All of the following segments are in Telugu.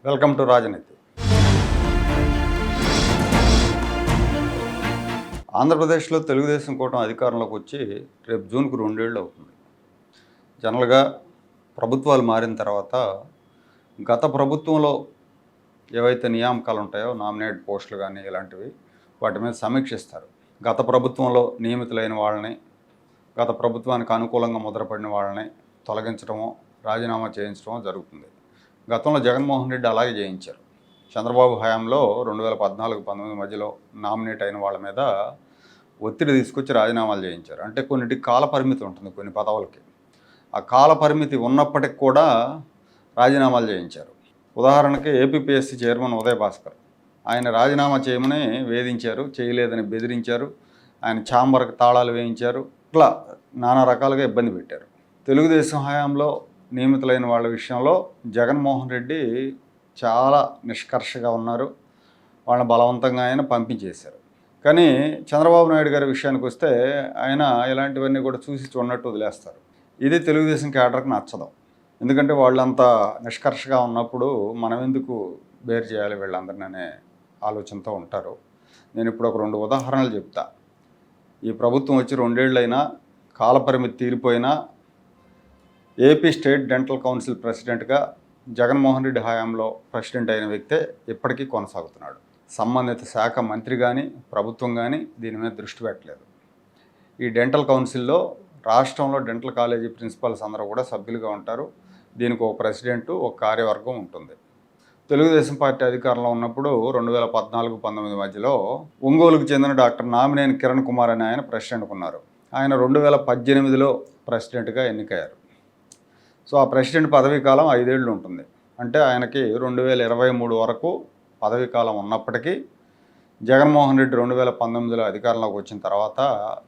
వెల్కమ్ టు రాజనీతి. ఆంధ్రప్రదేశ్లో తెలుగుదేశం కూటమి అధికారంలోకి వచ్చి రేపు జూన్కు 2 ఏళ్ళు అవుతుంది. జనరల్గా ప్రభుత్వాలు మారిన తర్వాత గత ప్రభుత్వంలో ఏవైతే నియామకాలు ఉంటాయో నామినేట్ పోస్టులు కానీ ఇలాంటివి వాటి మీద సమీక్షిస్తారు. గత ప్రభుత్వంలో నియమితులైన వాళ్ళని, గత ప్రభుత్వానికి అనుకూలంగా ముద్రపడిన వాళ్ళని తొలగించడమో రాజీనామా చేయించడమో జరుగుతుంది. గతంలో జగన్మోహన్ రెడ్డి అలాగే చేయించారు. చంద్రబాబు హయాంలో 2014-19 మధ్యలో నామినేట్ అయిన వాళ్ళ మీద ఒత్తిడి తీసుకొచ్చి రాజీనామాలు చేయించారు. అంటే కొన్నిటికి కాల పరిమితి ఉంటుంది కొన్ని పదవులకి. ఆ కాల పరిమితి ఉన్నప్పటికి కూడా రాజీనామాలు చేయించారు. ఉదాహరణకి ఏపీపీఎస్సీ చైర్మన్ ఉదయ్ భాస్కర్, ఆయన రాజీనామా చేయమని వేధించారు, చేయలేదని బెదిరించారు, ఆయన ఛాంబర్కి తాళాలు వేయించారు, ఇట్లా నానా రకాలుగా ఇబ్బంది పెట్టారు. తెలుగుదేశం హయాంలో నియమితులైన వాళ్ళ విషయంలో జగన్మోహన్ రెడ్డి చాలా నిష్కర్షగా ఉన్నారు. వాళ్ళని బలవంతంగా ఆయన పంపించేశారు. కానీ చంద్రబాబు నాయుడు గారి విషయానికి వస్తే ఆయన ఇలాంటివన్నీ కూడా చూసి చూడనట్టు వదిలేస్తారు. ఇది తెలుగుదేశం క్యాడర్కి నచ్చదు. ఎందుకంటే వాళ్ళంతా నిష్కర్షగా ఉన్నప్పుడు మనం ఎందుకు బేర్ చేయాలి వీళ్ళందరినీ అనే ఆలోచనతో ఉంటారు. నేను ఇప్పుడు ఒక 2 ఉదాహరణలు చెప్తా. ఈ ప్రభుత్వం వచ్చి 2 ఏళ్ళైనా కాలపరిమితి తీరిపోయినా ఏపీ స్టేట్ డెంటల్ కౌన్సిల్ ప్రెసిడెంట్గా జగన్మోహన్ రెడ్డి హయాంలో ప్రెసిడెంట్ అయిన వ్యక్తే ఇప్పటికీ కొనసాగుతున్నాడు. సంబంధిత శాఖ మంత్రి కానీ ప్రభుత్వం కానీ దీని మీద దృష్టి పెట్టలేదు. ఈ డెంటల్ కౌన్సిల్లో రాష్ట్రంలో డెంటల్ కాలేజీ ప్రిన్సిపాల్స్ అందరూ కూడా సభ్యులుగా ఉంటారు. దీనికి ఒక ప్రెసిడెంటు, ఒక కార్యవర్గం ఉంటుంది. తెలుగుదేశం పార్టీ అధికారంలో ఉన్నప్పుడు 2014-19 మధ్యలో ఒంగోలుకు చెందిన డాక్టర్ నామినేని కిరణ్ కుమార్ అని ఆయన ప్రెసిడెంట్గా ఉన్నారు. ఆయన 2018లో ప్రెసిడెంట్గా ఎన్నికయ్యారు. సో ఆ ప్రెసిడెంట్ పదవీ కాలం 5 ఏళ్ళు ఉంటుంది. అంటే ఆయనకి 2023 వరకు పదవీ కాలం ఉన్నప్పటికీ జగన్మోహన్ రెడ్డి 2019లో అధికారంలోకి వచ్చిన తర్వాత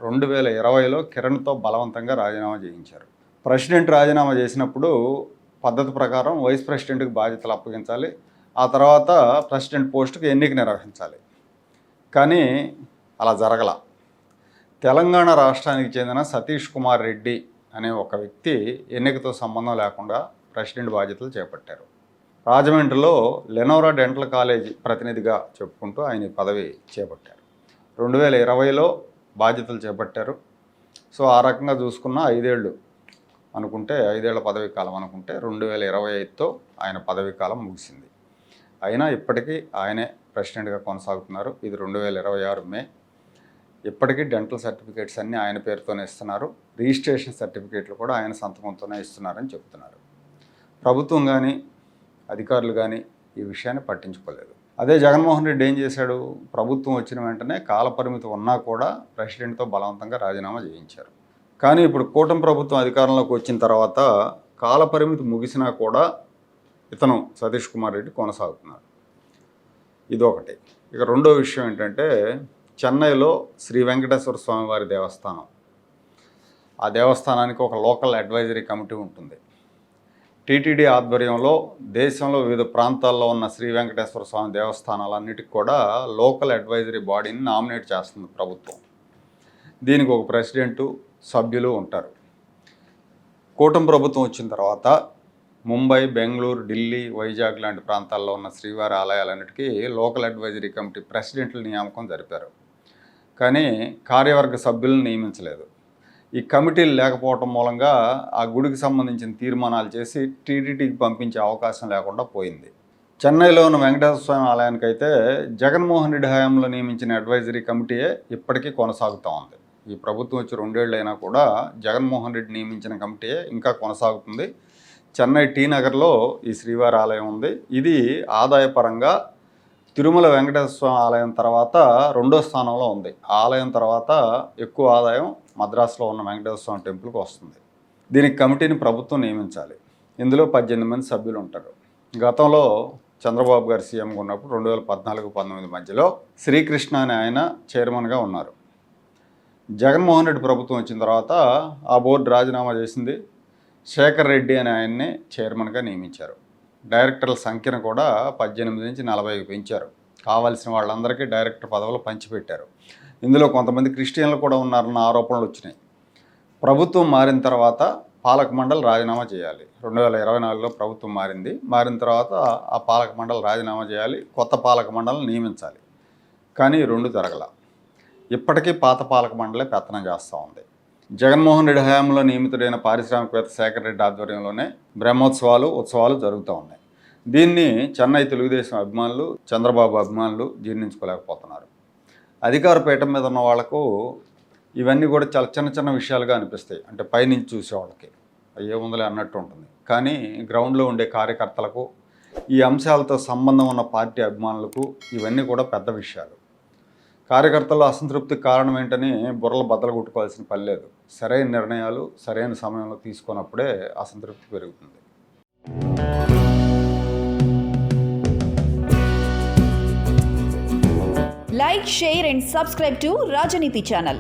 2020లో కిరణ్తో బలవంతంగా రాజీనామా చేయించారు. ప్రెసిడెంట్ రాజీనామా చేసినప్పుడు పద్ధతి ప్రకారం వైస్ ప్రెసిడెంట్కి బాధ్యతలు అప్పగించాలి. ఆ తర్వాత ప్రెసిడెంట్ పోస్టుకి ఎన్నిక నిర్వహించాలి. కానీ అలా జరగల. తెలంగాణ రాష్ట్రానికి చెందిన సతీష్ కుమార్ రెడ్డి అనే ఒక వ్యక్తి ఎన్నికతో సంబంధం లేకుండా ప్రెసిడెంట్ బాధ్యతలు చేపట్టారు. రాజమండ్రిలో లెనోరా డెంటల్ కాలేజీ ప్రతినిధిగా చెప్పుకుంటూ ఆయన పదవి చేపట్టారు. 2020లో బాధ్యతలు చేపట్టారు. సో ఆ రకంగా చూసుకున్న 5 ఏళ్ళు అనుకుంటే, 5 ఏళ్ల పదవీ కాలం అనుకుంటే 2025తో ఆయన పదవీ కాలం ముగిసింది. అయినా ఇప్పటికీ ఆయనే ప్రెసిడెంట్గా కొనసాగుతున్నారు. ఇది 2026 మే. ఇప్పటికీ డెంటల్ సర్టిఫికేట్స్ అన్నీ ఆయన పేరుతోనే ఇస్తున్నారు. రిజిస్ట్రేషన్ సర్టిఫికేట్లు కూడా ఆయన సంతకంతోనే ఇస్తున్నారని చెప్తున్నారు. ప్రభుత్వం కానీ అధికారులు కానీ ఈ విషయాన్ని పట్టించుకోలేదు. అదే జగన్మోహన్ రెడ్డి ఏం చేశాడు? ప్రభుత్వం వచ్చిన వెంటనే కాలపరిమితి ఉన్నా కూడా ప్రెసిడెంట్తో బలవంతంగా రాజీనామా చేయించారు. కానీ ఇప్పుడు కూటమి ప్రభుత్వం అధికారంలోకి వచ్చిన తర్వాత కాలపరిమితి ముగిసినా కూడా ఇతను సతీష్ కుమార్ రెడ్డి కొనసాగుతున్నారు. ఇదొకటి. ఇక రెండో విషయం ఏంటంటే, చెన్నైలో శ్రీ వెంకటేశ్వర స్వామి వారి దేవస్థానం, ఆ దేవస్థానానికి ఒక లోకల్ అడ్వైజరీ కమిటీ ఉంటుంది. టీటీడీ ఆధ్వర్యంలో దేశంలో వివిధ ప్రాంతాల్లో ఉన్న శ్రీ వెంకటేశ్వర స్వామి దేవస్థానాలన్నిటికీ కూడా లోకల్ అడ్వైజరీ బాడీని నామినేట్ చేస్తుంది ప్రభుత్వం. దీనికి ఒక ప్రెసిడెంటు, సభ్యులు ఉంటారు. కూటమి ప్రభుత్వం వచ్చిన తర్వాత ముంబై, బెంగళూరు, ఢిల్లీ, వైజాగ్ లాంటి ప్రాంతాల్లో ఉన్న శ్రీవారి ఆలయాలన్నిటికీ లోకల్ అడ్వైజరీ కమిటీ ప్రెసిడెంట్ల నియామకం జరిపారు. కానీ కార్యవర్గ సభ్యులను నియమించలేదు. ఈ కమిటీలు లేకపోవటం మూలంగా ఆ గుడికి సంబంధించిన తీర్మానాలు చేసి టీటీడీకి పంపించే అవకాశం లేకుండా పోయింది. చెన్నైలో ఉన్న వెంకటేశ్వర స్వామి ఆలయానికైతే జగన్మోహన్ రెడ్డి హయాంలో నియమించిన అడ్వైజరీ కమిటీయే ఇప్పటికీ కొనసాగుతూ ఉంది. ఈ ప్రభుత్వం వచ్చి 2 ఏళ్ళు అయినా కూడా జగన్మోహన్ రెడ్డి నియమించిన కమిటీయే ఇంకా కొనసాగుతుంది. చెన్నై టీ నగర్లో ఈ శ్రీవారి ఆలయం ఉంది. ఇది ఆదాయపరంగా తిరుమల వెంకటేశ్వర స్వామి ఆలయం తర్వాత 2వ స్థానంలో ఉంది. ఆలయం తర్వాత ఎక్కువ ఆదాయం మద్రాసులో ఉన్న వెంకటేశ్వర స్వామి టెంపుల్కి వస్తుంది. దీనికి కమిటీని ప్రభుత్వం నియమించాలి. ఇందులో 18 మంది సభ్యులు ఉంటారు. గతంలో చంద్రబాబు గారు సీఎంగా ఉన్నప్పుడు 2014-19 మధ్యలో శ్రీకృష్ణ అనే ఆయన చైర్మన్గా ఉన్నారు. జగన్మోహన్ రెడ్డి ప్రభుత్వం వచ్చిన తర్వాత ఆ బోర్డు రాజీనామా చేసింది. శేఖర్ రెడ్డి అనే ఆయన్ని చైర్మన్గా నియమించారు. డైరెక్టర్ల సంఖ్యను కూడా 18 నుంచి 40కి పెంచారు. కావాల్సిన వాళ్ళందరికీ డైరెక్టర్ పదవులు పంచిపెట్టారు. ఇందులో కొంతమంది క్రిస్టియన్లు కూడా ఉన్నారన్న ఆరోపణలు వచ్చినాయి. ప్రభుత్వం మారిన తర్వాత పాలక మండలి రాజీనామా చేయాలి. 2024లో ప్రభుత్వం మారిన తర్వాత ఆ పాలక మండలి రాజీనామా చేయాలి, కొత్త పాలక మండలిని నియమించాలి. కానీ ఈ రెండు జరగల. ఇప్పటికీ పాత పాలక మండలే పెత్తనం చేస్తూ ఉంది. జగన్మోహన్ రెడ్డి హయాంలో నియమితుడైన పారిశ్రామికవేత్త శేఖర్ రెడ్డి ఆధ్వర్యంలోనే ఉత్సవాలు జరుగుతూ ఉన్నాయి. దీన్ని చెన్నై తెలుగుదేశం అభిమానులు, చంద్రబాబు అభిమానులు జీర్ణించుకోలేకపోతున్నారు. అధికార పీఠం మీద ఉన్న వాళ్లకు ఇవన్నీ కూడా చాలా చిన్న చిన్న విషయాలుగా అనిపిస్తాయి. అంటే పైనుంచి చూసేవాళ్ళకి ఏముందలే అన్నట్టు ఉంటుంది. కానీ గ్రౌండ్లో ఉండే కార్యకర్తలకు, ఈ అంశాలతో సంబంధం ఉన్న పార్టీ అభిమానులకు ఇవన్నీ కూడా పెద్ద విషయాలు. కార్యకర్తల్లో అసంతృప్తికి కారణం ఏంటని బుర్రలు బద్దలు కొట్టుకోవాల్సిన పని లేదు. సరైన నిర్ణయాలు సరైన సమయంలో తీసుకున్నప్పుడే అసంతృప్తి పెరుగుతుంది. Like, share and subscribe to Rajaniti channel.